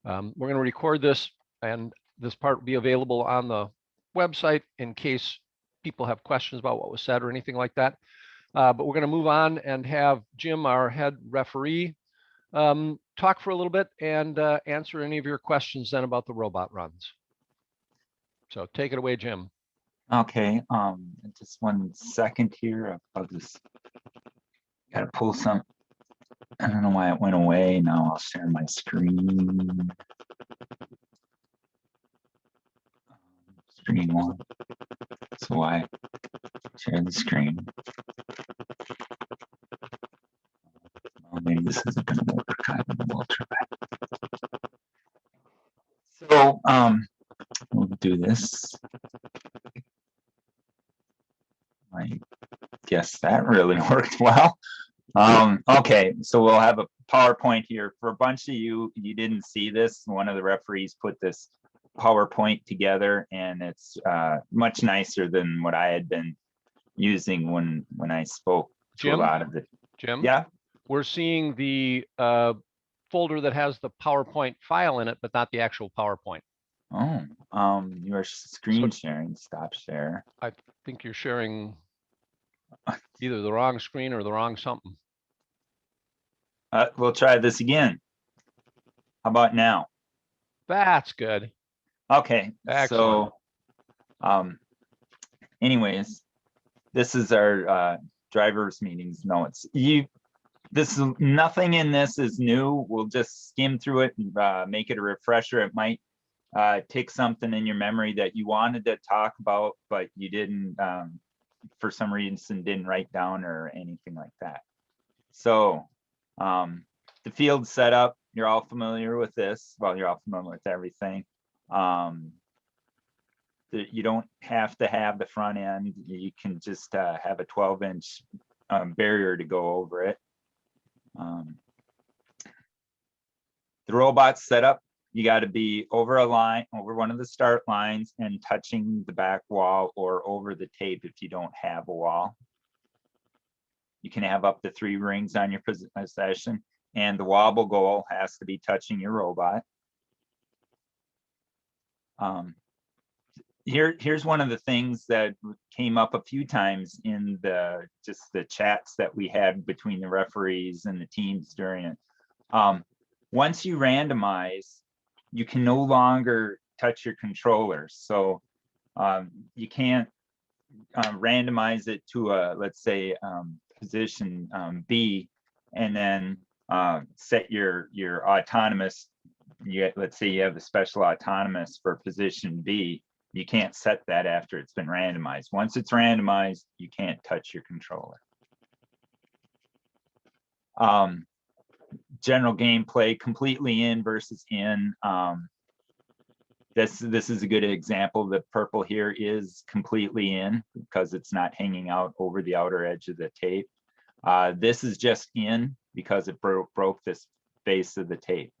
We're going to record this, and this part will be available on the website in case people have questions about what was said or anything like that. But we're going to move on and have Jim, our head referee, talk for a little bit and answer any of your questions then about the robot runs. So take it away, Jim. Okay, just 1 second here. I'll just gotta pull some. I don't know why it went away. Now I'll share my screen. Screen 1. So I share the screen. Oh, maybe this isn't gonna work. I don't know. We'll try. So we'll do this. I guess that really worked well. Okay, so we'll have a PowerPoint here. For a bunch of you didn't see this. One of the referees put this PowerPoint together, and it's much nicer than what I had been using when I spoke to a lot of it. Jim? Yeah? We're seeing the folder that has the PowerPoint file in it, but not the actual PowerPoint. Oh, you are screen sharing. Stop share. I think you're sharing either the wrong screen or the wrong something. We'll try this again. How about now? That's good. Okay. Excellent. So, anyways, this is our drivers meetings notes. This is nothing in this is new. We'll just skim through it and make it a refresher. It might take something in your memory that you wanted to talk about, but you didn't, for some reason, didn't write down or anything like that. So the field setup, you're all familiar with this. Well, you're all familiar with everything. You don't have to have the front end. You can just have a 12-inch barrier to go over it. The robot setup, you got to be over a line, over one of the start lines and touching the back wall or over the tape if you don't have a wall. You can have up to 3 rings on your possession, and the wobble goal has to be touching your robot. Here's one of the things that came up a few times in just the chats that we had between the referees and the teams during it. Once you randomize, you can no longer touch your controller. So you can't randomize it to let's say position B, and then set your autonomous. Let's say you have a special autonomous for position B. You can't set that after it's been randomized. Once it's randomized, you can't touch your controller. General gameplay, completely in versus in. This is a good example. The purple here is completely in because it's not hanging out over the outer edge of the tape. This is just in because it broke this base of the tape.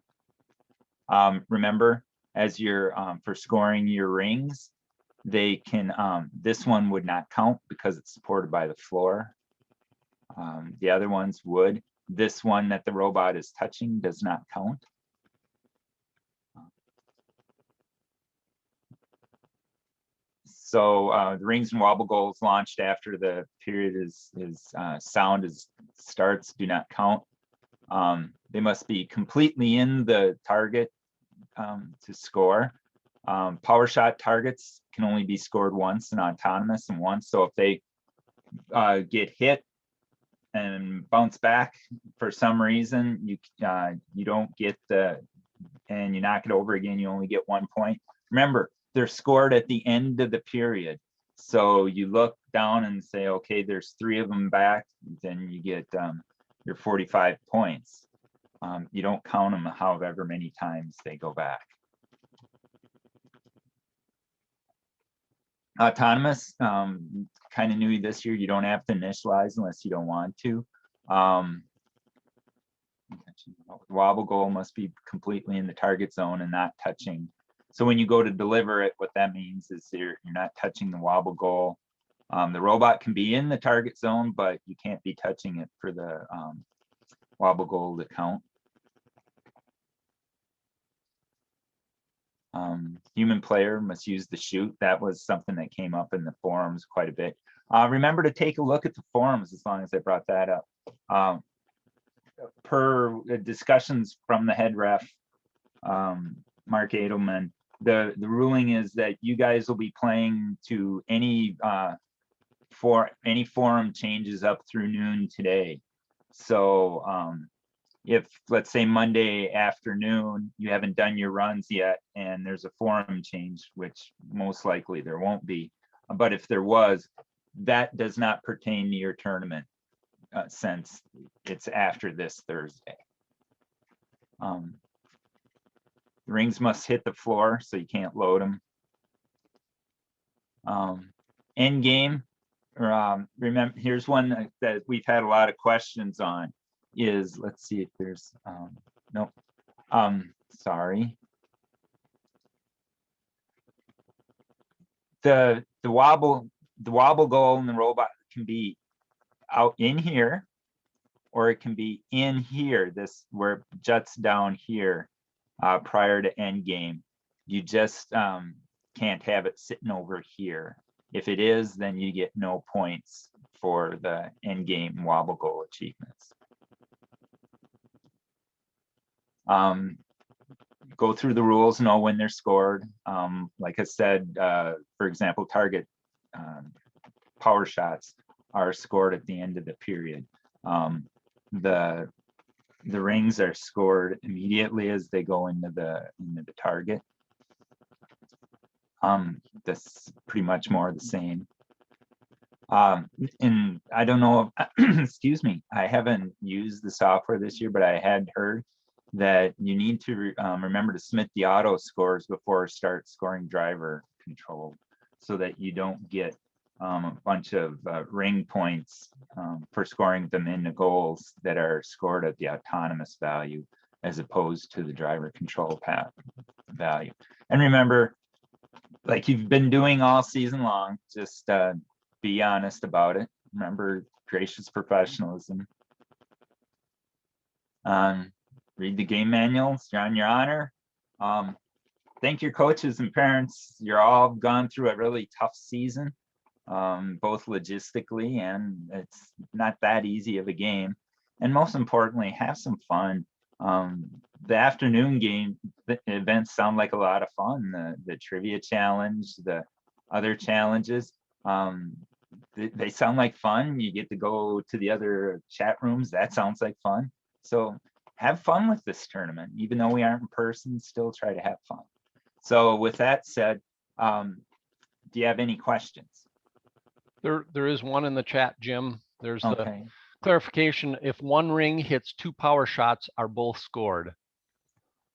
Remember, as you're for scoring your rings, they can this one would not count because it's supported by the floor. The other ones would. This one that the robot is touching does not count. So the rings and wobble goals launched after the period is sound starts do not count. They must be completely in the target to score. Power shot targets can only be scored once and autonomous and once. So if they get hit and bounce back for some reason, you don't get and you knock it over again, you only get 1 point. Remember, they're scored at the end of the period. So you look down and say, okay, there's 3 of them back, then you get your 45 points. You don't count them however many times they go back. Autonomous, kind of new this year. You don't have to initialize unless you don't want to. Wobble goal must be completely in the target zone and not touching. So when you go to deliver it, what that means is you're not touching the wobble goal. The robot can be in the target zone, but you can't be touching it for the wobble goal to count. Human player must use the chute. That was something that came up in the forums quite a bit. Remember to take a look at the forums as long as I brought that up. Per discussions from the head ref, Mark Edelman, the ruling is that you guys will be playing to any forum changes up through noon today. So if, let's say, Monday afternoon, you haven't done your runs yet and there's a forum change, which most likely there won't be, but if there was, that does not pertain to your tournament since it's after this Thursday. The rings must hit the floor, so you can't load them. End game, remember, here's one that we've had a lot of questions on. Is, let's see if there's nope. Sorry. The wobble goal in the robot can be out in here, or it can be in here, this where it juts down here prior to end game. You just can't have it sitting over here. If it is, then you get no points for the end game wobble goal achievements. Go through the rules, know when they're scored. Like I said, for example, target power shots are scored at the end of the period. The rings are scored immediately as they go into the target. That's pretty much more the same. And I don't know, excuse me, I haven't used the software this year, but I had heard that you need to remember to submit the auto scores before start scoring driver control, so that you don't get a bunch of ring points for scoring them into goals that are scored at the autonomous value as opposed to the driver control path value. And remember, like you've been doing all season long, just be honest about it. Remember, gracious professionalism. Read the game manuals, you're on your honor. Thank your coaches and parents. You're all gone through a really tough season, both logistically, and it's not that easy of a game. And most importantly, have some fun. The afternoon game events sound like a lot of fun. The trivia challenge, the other challenges, they sound like fun. You get to go to the other chat rooms. That sounds like fun. So have fun with this tournament. Even though we aren't in person, still try to have fun. So with that said, do you have any questions? There is one in the chat, Jim. There's Okay. the clarification. If one ring hits 2 power shots, are both scored?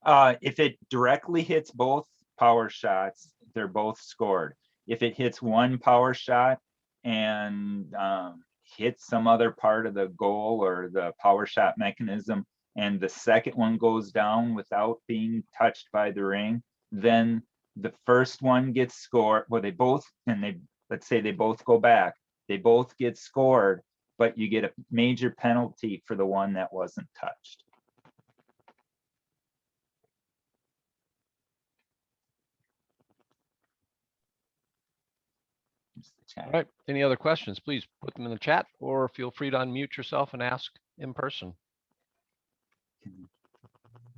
If it directly hits both power shots, they're both scored. If it hits one power shot and hits some other part of the goal or the power shot mechanism, and the second one goes down without being touched by the ring, then the first one gets scored. Well, they both, and let's say they both go back, they both get scored, but you get a major penalty for the one that wasn't touched. All right. Any other questions? Please put them in the chat, or feel free to unmute yourself and ask in person.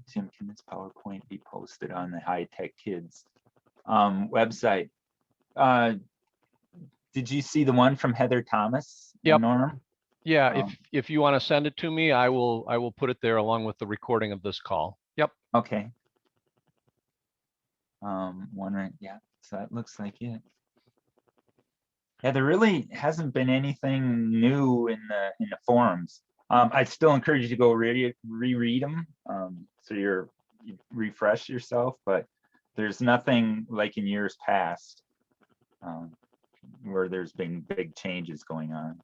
Tim, can this PowerPoint be posted on the High Tech Kids website? Did you see the one from Heather Thomas? Yep. Norm? Yeah. If you want to send it to me, I will put it there along with the recording of this call. Yep. Okay. One right. Yeah. So that looks like it. Yeah, there really hasn't been anything new in the forums. I still encourage you to go reread them, so you refresh yourself. But there's nothing like in years past where there's been big changes going on.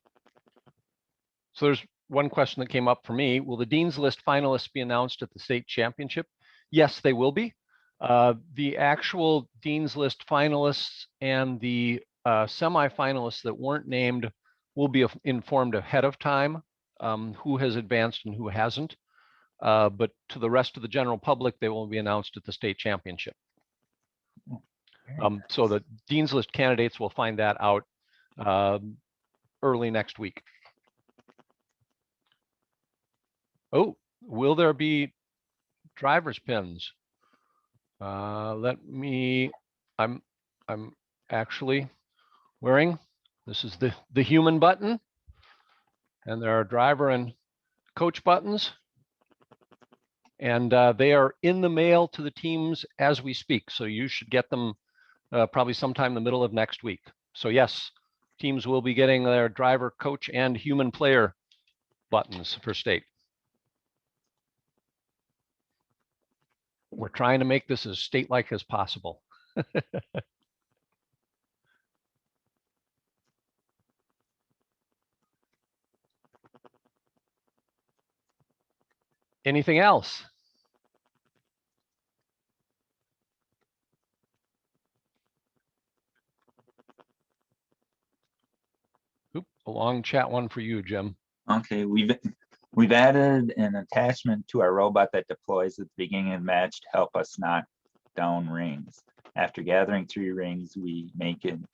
So there's one question that came up for me. Will the Dean's List finalists be announced at the state championship? Yes, they will be. The actual Dean's List finalists and the semifinalists that weren't named will be informed ahead of time who has advanced and who hasn't. But to the rest of the general public, they will be announced at the state championship. So the Dean's List candidates will find that out early next week. Oh, will there be driver's pins? I'm actually wearing, this is the human button, and there are driver and coach buttons, and they are in the mail to the teams as we speak. So you should get them probably sometime in the middle of next week. So yes, teams will be getting their driver, coach, and human player buttons for state. We're trying to make this as state-like as possible. Anything else? Oop, a long chat one for you, Jim. Okay, we've added an attachment to our robot that deploys at the beginning of the match to help us knock down rings. After gathering 3 rings, we make an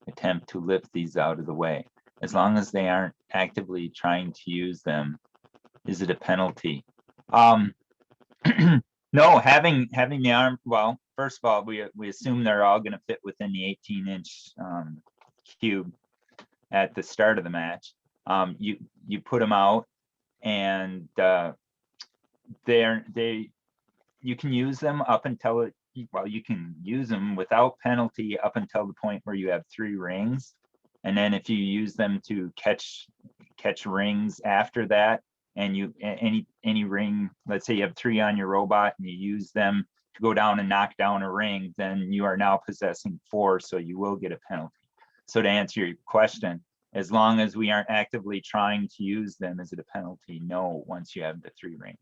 attempt to lift these out of the way. As long as they aren't actively trying to use them, is it a penalty? No, having the arm, well, first of all, we assume they're all going to fit within the 18-inch cube at the start of the match. You put them out, and you can use them up until it. Well, you can use them without penalty up until the point where you have 3 rings, and then if you use them to catch rings after that, and any ring, let's say you have 3 on your robot and you use them to go down and knock down a ring, then you are now possessing 4, so you will get a penalty. So to answer your question, as long as we aren't actively trying to use them, is it a penalty? No, once you have the 3 rings.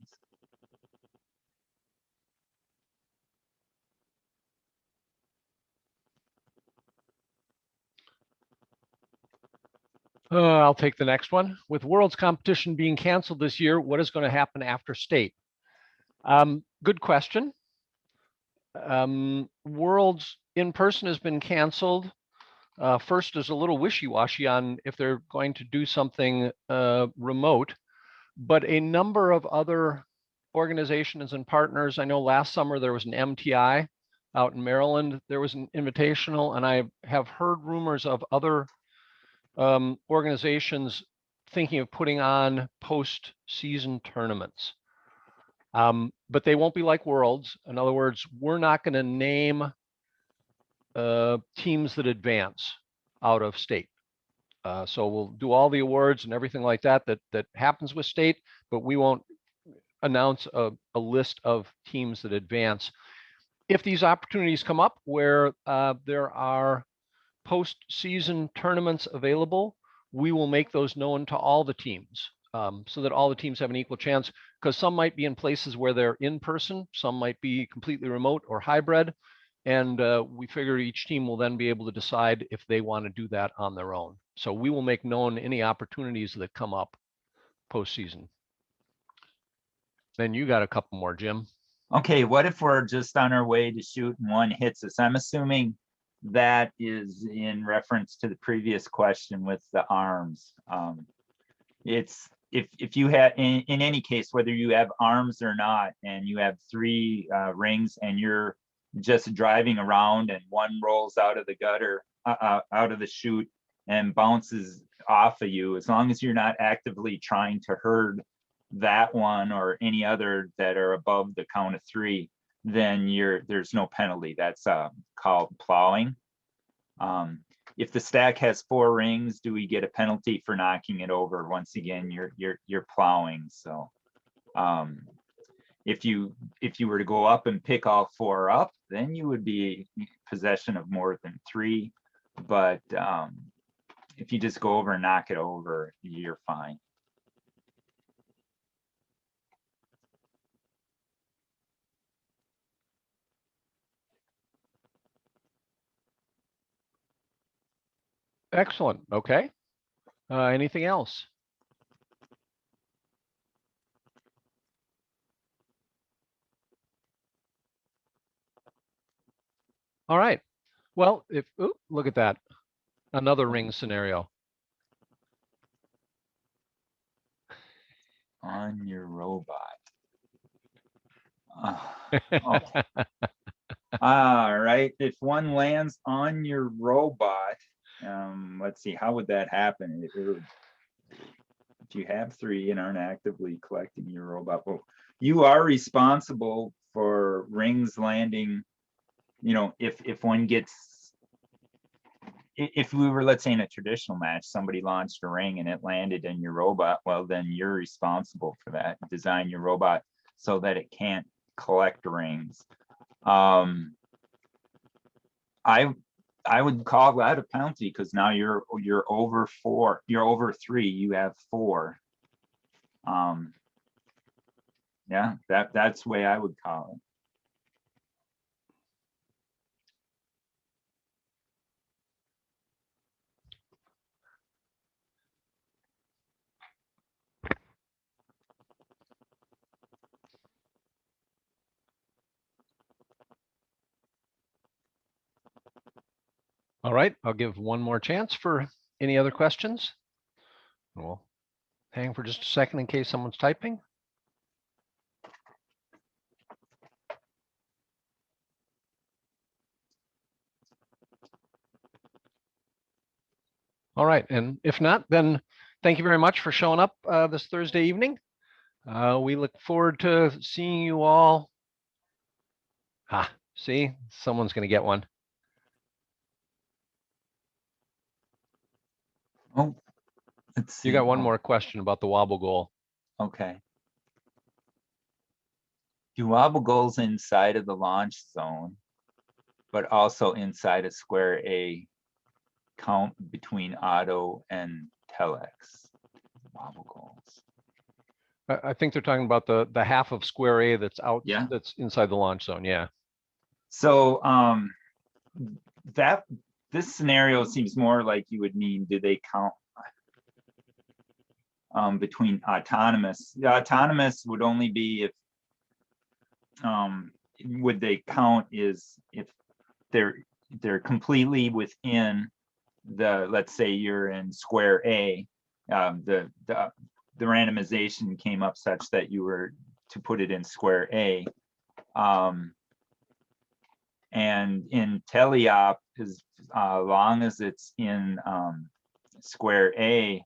I'll take the next one. With Worlds competition being canceled this year, what is going to happen after state? Good question. Worlds in person has been canceled. First is a little wishy-washy on if they're going to do something remote, but a number of other organizations and partners, I know last summer there was an MTI out in Maryland, there was an invitational, and I have heard rumors of other organizations thinking of putting on post-season tournaments. But they won't be like Worlds. In other words, we're not going to name teams that advance out of state. So we'll do all the awards and everything like that happens with state, but we won't announce a list of teams that advance. If these opportunities come up where there are post-season tournaments available, we will make those known to all the teams so that all the teams have an equal chance, because some might be in places where they're in person, some might be completely remote or hybrid. And we figure each team will then be able to decide if they want to do that on their own. So we will make known any opportunities that come up postseason. Then you got a couple more, Jim. Okay, what if we're just on our way to shoot and one hits us? I'm assuming that is in reference to the previous question with the arms. It's if you have in any case, whether you have arms or not, and you have 3 rings and you're just driving around and one rolls out of the gutter, out of the chute and bounces off of you, as long as you're not actively trying to herd that one or any other that are above the count of 3, then there's no penalty. That's called plowing. If the stack has 4 rings, do we get a penalty for knocking it over? Once again, you're plowing. So if you were to go up and pick all 4 up, then you would be in possession of more than 3. But if you just go over and knock it over, you're fine. Excellent. Okay. Anything else? All right. Well, look at that. Another ring scenario. On your robot. Okay. All right. If one lands on your robot, let's see, how would that happen? If you have three and aren't actively collecting your robot, well, you are responsible for rings landing. If one gets, if we were, let's say, in a traditional match, somebody launched a ring and it landed in your robot, well, then you're responsible for that. Design your robot so that it can't collect rings. I would call that a penalty because now you're over 4, you're over 3, you have 4. Yeah, that's the way I would call it. All right, I'll give one more chance for any other questions. We'll hang for just a second in case someone's typing. All right, and if not, then thank you very much for showing up this Thursday evening. We look forward to seeing you all. See, someone's going to get one. Oh, let's see. You got one more question about the wobble goal. Okay. Do wobble goals inside of the launch zone, but also inside of square A count between auto and telex wobble goals? I think they're talking about the half of square A that's out, Yeah. that's inside the launch zone. Yeah. So this scenario seems more like you would mean, do they count between autonomous? The autonomous would only be if would they count is if they're completely within the, let's say you're in square A, the randomization came up such that you were to put it in square A. And in teleop, as long as it's in square A,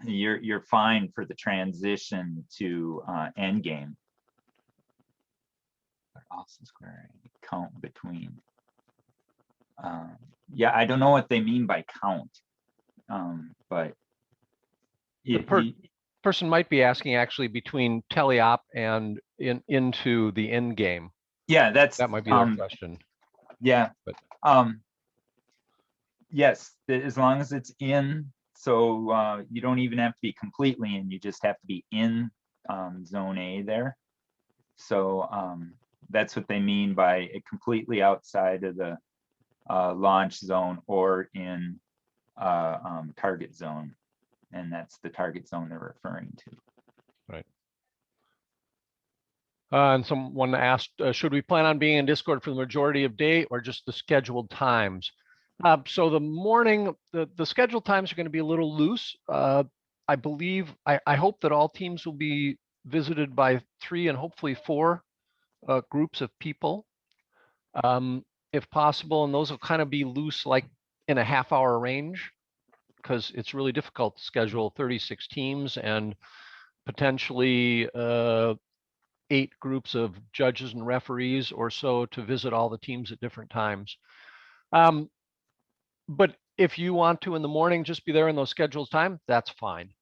you're fine for the transition to endgame. But also square A, count between. Yeah, I don't know what they mean by count, but The person might be asking actually between teleop and into the end game. yeah, That might be their question. Yeah, but yes, as long as it's in, so you don't even have to be completely in, you just have to be in zone A there. So that's what they mean by it completely outside of the launch zone or in target zone. And that's the target zone they're referring to. Right. And someone asked, should we plan on being in Discord for the majority of day or just the scheduled times? So the morning, the scheduled times are going to be a little loose. I believe, I hope that all teams will be visited by 3 and hopefully 4 groups of people, if possible. And those will kind of be loose, like in a half-hour range, because it's really difficult to schedule 36 teams and potentially 8 groups of judges and referees or so to visit all the teams at different times. But if you want to in the morning just be there in those scheduled time, that's fine.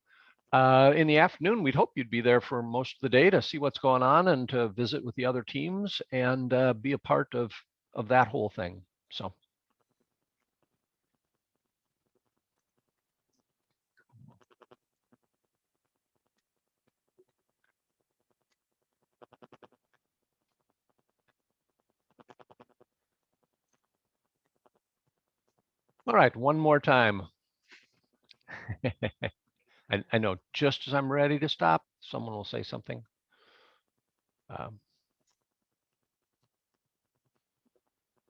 In the afternoon, we'd hope you'd be there for most of the day to see what's going on and to visit with the other teams and be a part of that whole thing. So. All right, one more time. I know just as I'm ready to stop, someone will say something.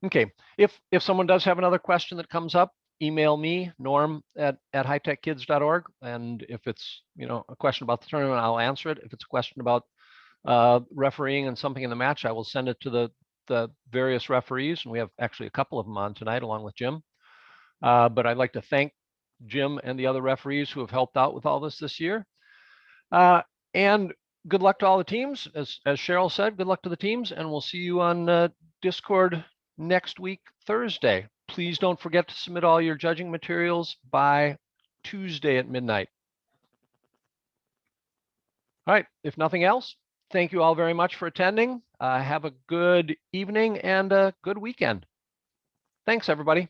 Okay, if someone does have another question that comes up, email me, norm@hightechkids.org. And if it's, a question about the tournament, I'll answer it. If it's a question about refereeing and something in the match, I will send it to the various referees. And we have actually a couple of them on tonight along with Jim. But I'd like to thank Jim and the other referees who have helped out with all this year. And good luck to all the teams. As Cheryl said, good luck to the teams, and we'll see you on Discord next week, Thursday. Please don't forget to submit all your judging materials by Tuesday at midnight. All right, if nothing else, thank you all very much for attending. Have a good evening and a good weekend. Thanks, everybody.